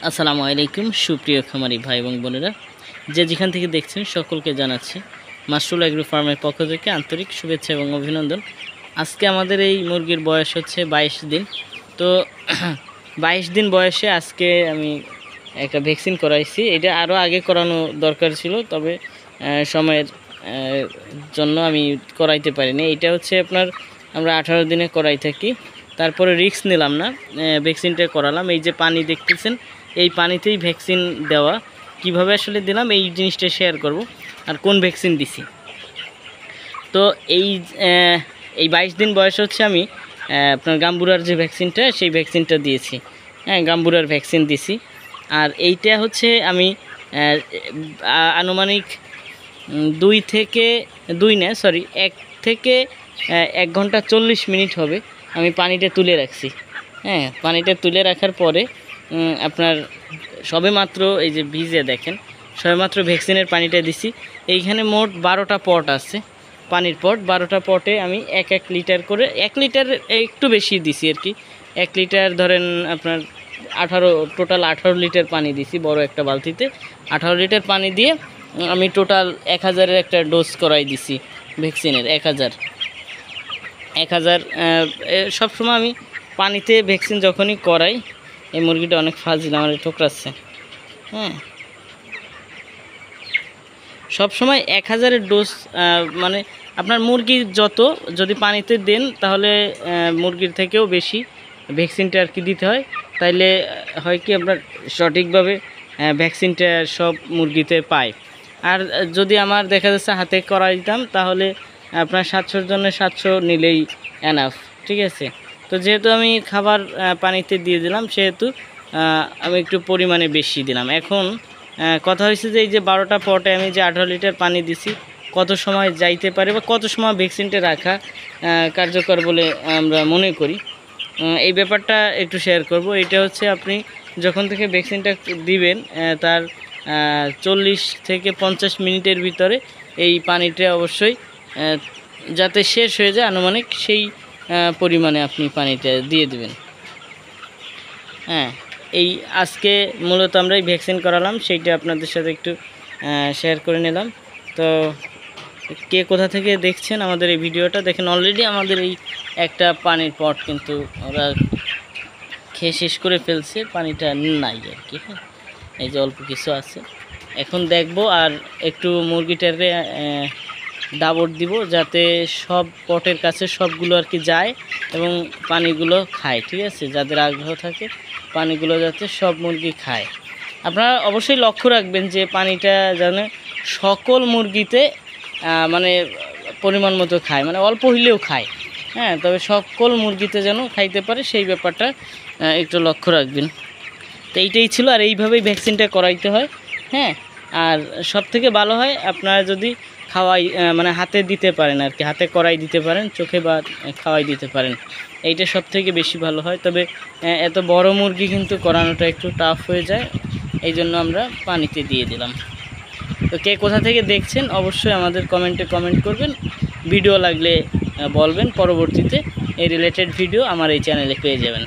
আসসালামু আলাইকুম সুপ্রিয় খামারি ভাই এবং বোনেরা, যে যেখান থেকে দেখছেন সকলকে জানাচ্ছি মাশরুল এগ্রো ফার্মের পক্ষ থেকে আন্তরিক শুভেচ্ছা এবং অভিনন্দন। আজকে আমাদের এই মুরগির বয়স হচ্ছে 22 দিন। তো 22 দিন বয়সে আজকে আমি একটা ভ্যাকসিন করাইছি। এটা আরও আগে করানো দরকার ছিল, তবে সময়ের জন্য আমি করাইতে পারিনি। এটা হচ্ছে আমরা 18 দিনে করাই থাকি, তারপরে রিস্ক নিলাম না, ভ্যাকসিনটা করালাম। এই যে পানি দেখতেছেন, এই পানিতেই ভ্যাকসিন দেওয়া। কিভাবে আসলে দিলাম এই জিনিসটা শেয়ার করব, আর কোন ভ্যাকসিন দিছি। তো এই 22 দিন বয়স হচ্ছে আমি আপনার গাম্বুরার যে ভ্যাকসিনটা, সেই ভ্যাকসিনটা দিয়েছি। হ্যাঁ, গাম্বুরার ভ্যাকসিন দিছি। আর এইটা হচ্ছে আমি আনুমানিক 1 থেকে 1 ঘন্টা 40 মিনিট হবে আমি পানিটা তুলে রাখছি। হ্যাঁ, পানিটা তুলে রাখার পরে আপনার সবেমাত্র এই যে ভিজে দেখেন, সবেমাত্র ভ্যাকসিনের পানিটা দিছি। এইখানে মোট 12টা পট আছে, পানির পট। 12টা পটে আমি 1 লিটার করে, 1 লিটার একটু বেশি দিছি আর কি। 1 লিটার ধরেন আপনার টোটাল 18 লিটার পানি দিছি বড় একটা বালতিতে। 18 লিটার পানি দিয়ে আমি টোটাল 1000-এর একটা ডোজ করাই দিছি ভ্যাকসিনের। 1000 সবসময় আমি পানিতে ভ্যাকসিন যখনই করাই, এই মুরগিটা অনেক ফাজিল, আমার ঠোকরাচ্ছে। হ্যাঁ, সবসময় 1000-এর ডোজ, মানে আপনার মুরগির যদি পানিতে দেন তাহলে মুরগির থেকেও বেশি ভ্যাকসিনটা আর কি দিতে হয়। তাইলে হয় কি আপনার সঠিকভাবে ভ্যাকসিনটা সব মুরগিতে পায়। আর যদি আমার দেখা যাচ্ছে হাতে করা দিতাম, তাহলে আপনার 700-র জন্য 700 নিলেই এনাফ। ঠিক আছে, তো যেহেতু আমি খাবার পানিতে দিয়ে দিলাম, সেহেতু আমি একটু পরিমাণে বেশি দিলাম। এখন কথা হয়েছে যে এই যে 12টা পটে আমি যে 18 লিটার পানি দিছি, কত সময় যাইতে পারে বা কত সময় ভ্যাকসিনটা রাখা কার্যকর বলে আমরা মনে করি, এই ব্যাপারটা একটু শেয়ার করব। এটা হচ্ছে আপনি যখন থেকে ভ্যাকসিনটা দিবেন, তার 40 থেকে 50 মিনিটের ভিতরে এই পানিটা অবশ্যই যাতে শেষ হয়ে যায় আনুমানিক, সেই পরিমাণে আপনি পানিটা দিয়ে দিবেন। হ্যাঁ, এই আজকে মূলত আমরা এই ভ্যাকসিন করালাম, সেইটা আপনাদের সাথে একটু শেয়ার করে নিলাম। তো কে কোথা থেকে দেখছেন আমাদের এই ভিডিওটা, দেখেন অলরেডি আমাদের এই একটা পানির পট কিন্তু ওরা খেয়ে শেষ করে ফেলছে, পানিটা নাই আর কি। হ্যাঁ, এই যে অল্প কিছু আছে, এখন দেখব আর একটু মুরগিটারে দাবড় দিব, যাতে সব পটের কাছে সবগুলো আর কি যায় এবং পানিগুলো খায়। ঠিক আছে, যাদের আগ্রহ থাকে পানিগুলো যাতে সব মুরগি খায়। আপনারা অবশ্যই লক্ষ্য রাখবেন যে পানিটা যেন সকল মুরগিতে মানে পরিমাণ মতো খায়, মানে অল্প হইলেও খায়। হ্যাঁ, তবে সকল মুরগিতে যেন খাইতে পারে, সেই ব্যাপারটা একটু লক্ষ্য রাখবেন। তো এইটাই ছিল, আর এইভাবেই ভ্যাকসিনটা করাইতে হয়। হ্যাঁ, আর সব থেকে ভালো হয় আপনারা যদি মানে হাতে দিতে পারেন আর কি, হাতে করাই দিতে পারেন, চোখে বা খাওয়াই দিতে পারেন, এইটা সব থেকে বেশি ভালো হয়। তবে এত বড় মুরগি কিন্তু করানোটা একটু টাফ হয়ে যায়, এই জন্য আমরা পানিতে দিয়ে দিলাম। তো কে কোথা থেকে দেখছেন অবশ্যই আমাদের কমেন্টে কমেন্ট করবেন, ভিডিও লাগলে বলবেন, পরবর্তীতে এই রিলেটেড ভিডিও আমার এই চ্যানেলে পেয়ে যাবেন।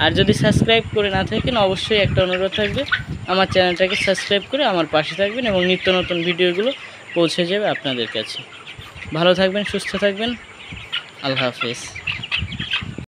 আর যদি সাবস্ক্রাইব করে না থাকেন, অবশ্যই একটা অনুরোধ থাকবে, আমার চ্যানেলটাকে সাবস্ক্রাইব করে আমার পাশে থাকবেন এবং নিত্য নতুন ভিডিওগুলো পৌঁছে যাবে আপনাদের কাছে। ভালো থাকবেন, সুস্থ থাকবেন, আল্লাহ হাফেজ।